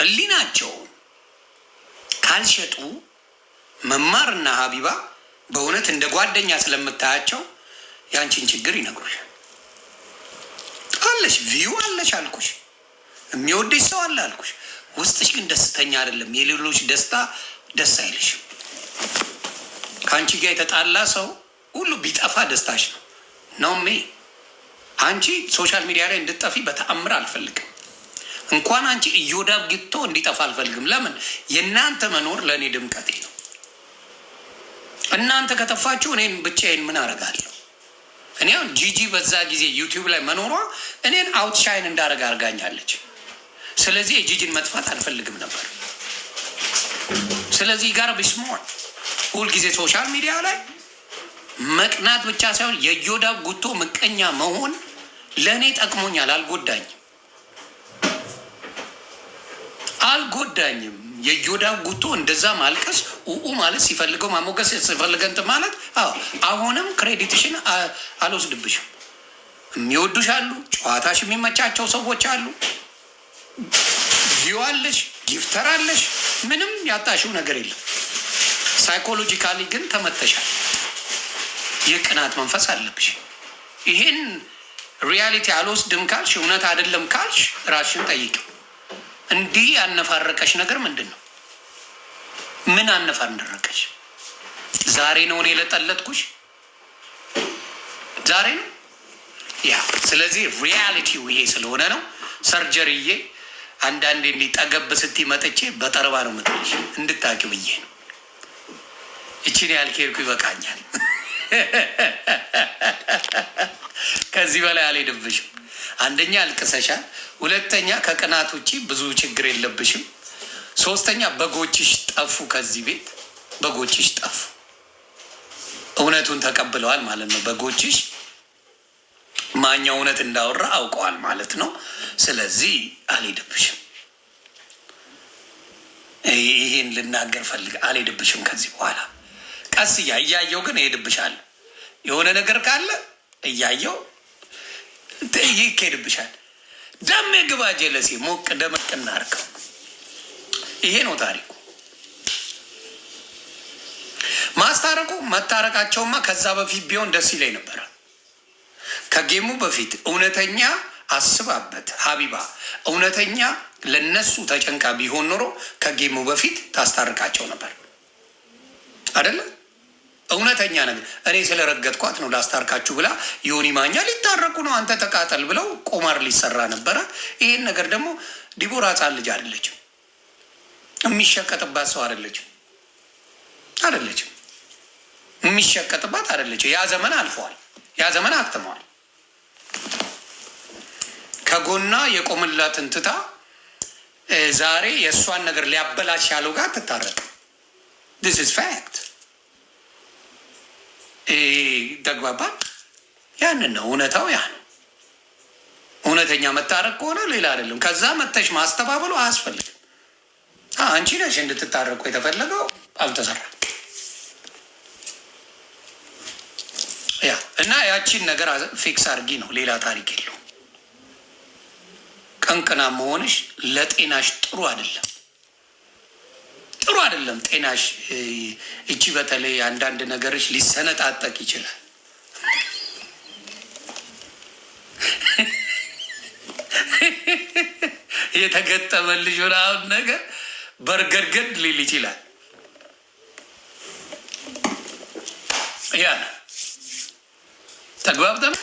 ህሊናቸው ካልሸጡ መማርና ሀቢባ በእውነት እንደ ጓደኛ ስለምታያቸው ያንቺን ችግር ይነግሩሻል። አለሽ ቪዩ አለሽ አልኩሽ፣ የሚወደሽ ሰው አለ አልኩሽ። ውስጥሽ ግን ደስተኛ አይደለም። የሌሎች ደስታ ደስ አይልሽም። ከአንቺ ጋር የተጣላ ሰው ሁሉ ቢጠፋ ደስታሽ ነው ነው ሜ አንቺ ሶሻል ሚዲያ ላይ እንድጠፊ በተአምር አልፈልግም። እንኳን አንቺ እዮዳብ ግቶ እንዲጠፋ አልፈልግም። ለምን? የእናንተ መኖር ለእኔ ድምቀቴ ነው። እናንተ ከጠፋችሁ እኔን ብቻዬን ምን አደርጋለሁ? እኔ አሁን ጂጂ በዛ ጊዜ ዩቲዩብ ላይ መኖሯ እኔን አውትሻይን እንዳደረግ አድርጋኛለች። ስለዚህ የጂጂን መጥፋት አልፈልግም ነበር። ስለዚህ ጋር ቢስሞር ሁልጊዜ ሶሻል ሚዲያ ላይ መቅናት ብቻ ሳይሆን የዮዳብ ጉቶ ምቀኛ መሆን ለእኔ ጠቅሞኛል። አልጎዳኝም። የዮዳብ ጉቶ እንደዛ ማልቀስ ኡኡ ማለት ሲፈልገው ማሞገስ ሲፈልገንት ማለት አሁንም ክሬዲትሽን አልወስድብሽም። የሚወዱሽ አሉ፣ ጨዋታሽ የሚመቻቸው ሰዎች አሉ፣ ቪዋለሽ፣ ጊፍተር አለሽ። ምንም ያጣሽው ነገር የለም። ሳይኮሎጂካሊ ግን ተመተሻል። የቅናት መንፈስ አለብሽ። ይሄን ሪያሊቲ አልወስድም ካልሽ፣ እውነት አይደለም ካልሽ ራስሽን ጠይቂው። እንዲህ ያነፋረቀሽ ነገር ምንድን ነው? ምን አነፋረቀሽ? ዛሬ ነው እኔ ለጠለጥኩሽ? ዛሬ ነው ያ። ስለዚህ ሪያሊቲው ይሄ ስለሆነ ነው። ሰርጀሪዬ አንዳንዴ እንዲጠገብ ስትይ መጥቼ በጠረባ ነው የምትልሽ እንድታውቂው ብዬ ነው። እቺን ያልኬርኩ ይበቃኛል። ከዚህ በላይ አልሄድብሽም። አንደኛ አልቅሰሻል፣ ሁለተኛ ከቅናት ውጭ ብዙ ችግር የለብሽም፣ ሶስተኛ በጎችሽ ጠፉ። ከዚህ ቤት በጎችሽ ጠፉ። እውነቱን ተቀብለዋል ማለት ነው። በጎችሽ ማኛው እውነት እንዳወራ አውቀዋል ማለት ነው። ስለዚህ አልሄድብሽም። ይሄን ልናገር ፈልግ አልሄድብሽም። ከዚህ በኋላ ቀስ እያየው ግን እሄድብሻል። የሆነ ነገር ካለ እያየው ይሄድብሻል። ደሜ ግባ ጀለሴ ሞቅ ደመቅ እናርገው። ይሄ ነው ታሪኩ። ማስታረቁ መታረቃቸውማ ከዛ በፊት ቢሆን ደስ ይለኝ ነበረ። ከጌሙ በፊት እውነተኛ አስባበት ሀቢባ እውነተኛ ለነሱ ተጨንቃ ቢሆን ኖሮ ከጌሙ በፊት ታስታርቃቸው ነበር አይደለም? እውነተኛ ነገር እኔ ስለረገጥኳት ነው ላስታርካችሁ ብላ ዮኒ ማኛ ሊታረቁ ነው አንተ ተቃጠል ብለው ቁማር ሊሰራ ነበረ። ይሄን ነገር ደግሞ ዲቦራ ሕፃን ልጅ አይደለችም፣ የሚሸቀጥባት ሰው አይደለችም፣ የሚሸቀጥባት አይደለችም። ያ ዘመን አልፈዋል፣ ያ ዘመን አክትመዋል። ከጎና የቆምላትን ትታ ዛሬ የእሷን ነገር ሊያበላሽ ያለው ጋር ትታረቅ። ዲስ ኢዝ ፋክት። ተግባባን? ያንን ነው እውነታው። ያ ነው እውነተኛ መታረቅ ከሆነ ሌላ አይደለም። ከዛ መተሽ ማስተባበሉ አያስፈልግም። አንቺ ነሽ እንድትታረቁ የተፈለገው፣ አልተሰራም። ያ እና ያቺን ነገር ፊክስ አድርጊ ነው፣ ሌላ ታሪክ የለውም። ቀንቅና መሆንሽ ለጤናሽ ጥሩ አይደለም፣ ጥሩ አይደለም ጤናሽ። እቺ በተለይ አንዳንድ ነገሮች ሊሰነጣጠቅ ይችላል። የተገጠመልሽ ምናምን ነገር በርገድገድ ሊል ይችላል። ያ ተግባብተን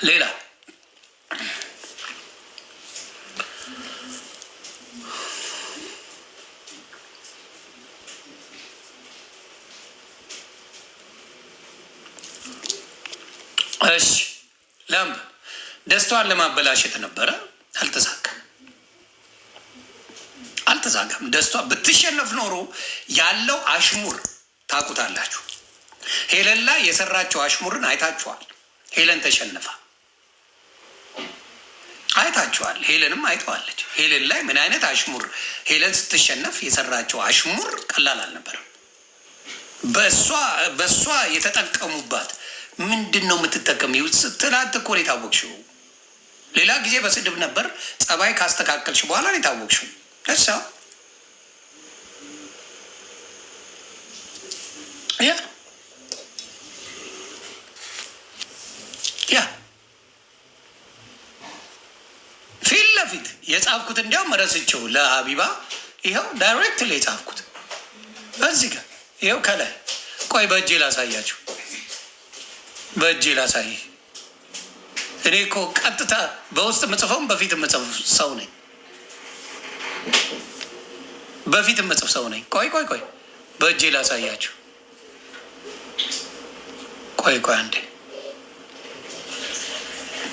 ሌላ እሺ ላምብ ደስታዋን ለማበላሸት ነበረ። አልተሳካም። ደስቷ ብትሸነፍ ኖሮ ያለው አሽሙር ታውቁታላችሁ። ሄለን ላይ የሰራቸው አሽሙርን አይታችኋል። ሄለን ተሸንፋ አይታችኋል። ሄለንም አይተዋለች። ሄለን ላይ ምን አይነት አሽሙር፣ ሄለን ስትሸነፍ የሰራቸው አሽሙር ቀላል አልነበረም። በእሷ የተጠቀሙባት ምንድን ነው የምትጠቀሚው? ትናንት እኮ ነው የታወቅሽው። ሌላ ጊዜ በስድብ ነበር። ጸባይ ካስተካከልሽ በኋላ ነው የታወቅሽው። እሳ ያ ፊት ለፊት የጻፍኩት እንዲያውም ረስቼው ለሀቢባ ይኸው ዳይሬክት ላይ የጻፍኩት እዚህ ጋር ይኸው ከላይ ቆይ በእጄ ላሳያችሁ። በእጄ ላሳይ። እኔ እኮ ቀጥታ በውስጥ ምጽፈውም በፊት ምጽፍ ሰው ነኝ። በፊት ምጽፍ ሰው ነኝ። ቆይ በእጄ ላሳያችሁ። ቆይ አንዴ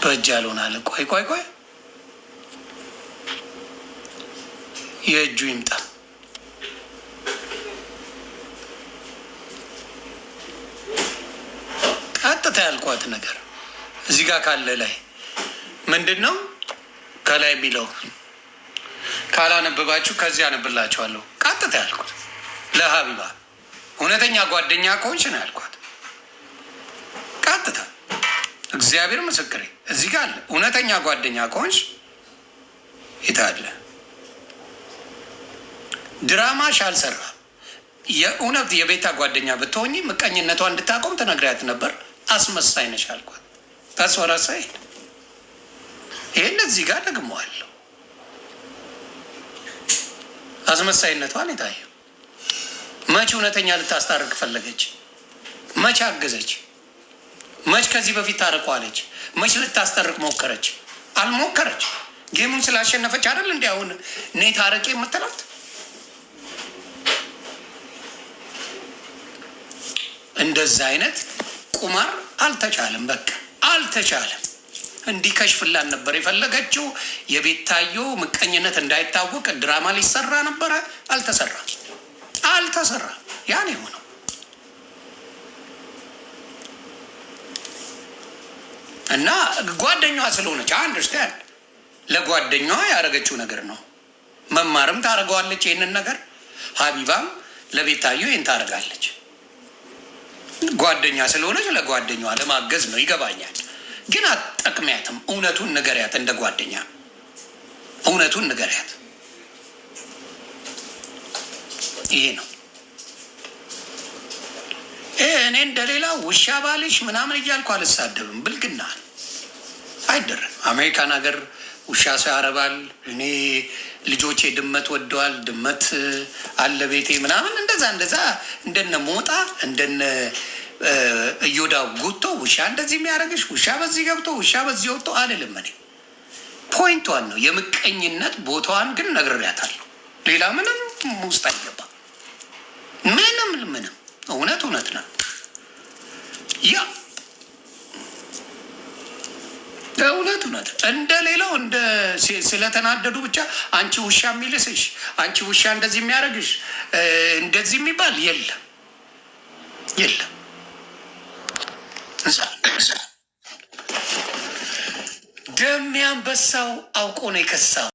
በእጅ ያልሆናለ። ቆይ የእጁ ይምጣ። ቀጥታ ያልኳት ነገር እዚህ ጋር ካለ ላይ ምንድን ነው ከላይ የሚለው ካላነበባችሁ ከዚህ አነብላችኋለሁ። ቀጥታ ያልኩት ለሀቢባ እውነተኛ ጓደኛ ከሆንሽ ነው ያልኳት። ቀጥታ እግዚአብሔር ምስክሬ እዚህ ጋር አለ። እውነተኛ ጓደኛ ከሆንሽ ይታለ ድራማሽ አልሰራ። የእውነት የቤታ ጓደኛ ብትሆኚ ምቀኝነቷ እንድታቆም ትነግሪያት ነበር። አስመሳይ ነሽ አልኳት። ታስወራሳይ ይህን እዚህ ጋር ደግመዋለሁ። አስመሳይነቷን የታየው መች እውነተኛ ልታስታርቅ ፈለገች? መች አገዘች? መች ከዚህ በፊት ታርቋለች? መች ልታስታርቅ ሞከረች? አልሞከረች። ጌሙን ስላሸነፈች አይደል እንዲ አሁን እኔ ታረቂ የምትላት። እንደዛ አይነት ቁማር አልተቻለም። በቃ አልተቻለም። እንዲከሽፍላን ነበር የፈለገችው። የቤታዮ ምቀኝነት እንዳይታወቅ ድራማ ሊሰራ ነበረ። አልተሰራ። ያን የሆነው እና ጓደኛዋ ስለሆነች አንደርስታንድ ለጓደኛዋ ያደረገችው ነገር ነው። መማርም ታደርገዋለች ይህንን ነገር። ሀቢባም ለቤታዮ ይህን ታደርጋለች። ጓደኛ ስለሆነች ለጓደኛዋ ለማገዝ ነው። ይገባኛል። ግን አትጠቅሚያትም። እውነቱን ንገሪያት። እንደ ጓደኛ እውነቱን ንገሪያት። ይሄ ነው። እኔ እንደሌላ ውሻ ባልሽ ምናምን እያልኩ አልሳደብም። ብልግና አይደረም። አሜሪካን ሀገር ውሻ ሰው ያረባል። እኔ ልጆቼ ድመት ወደዋል። ድመት አለ ቤቴ ምናምን እንደዛ እንደነ ሞጣ እንደነ እዮዳ ጉቶ ውሻ እንደዚህ የሚያደርግሽ ውሻ በዚህ ገብቶ ውሻ በዚህ ወጥቶ አልልም። እኔ ፖይንቷን ነው የምቀኝነት ቦታዋን ግን ነግሬያታለሁ። ሌላ ምንም ውስጥ አይገባ። ምንም እውነት ነው። ያ እውነት እንደ ሌላው እንደ ስለተናደዱ ብቻ አንቺ ውሻ የሚልስሽ አንቺ ውሻ እንደዚህ የሚያደርግሽ እንደዚህ የሚባል የለም። ደም ያንበሳው አውቆ ነው የከሳው።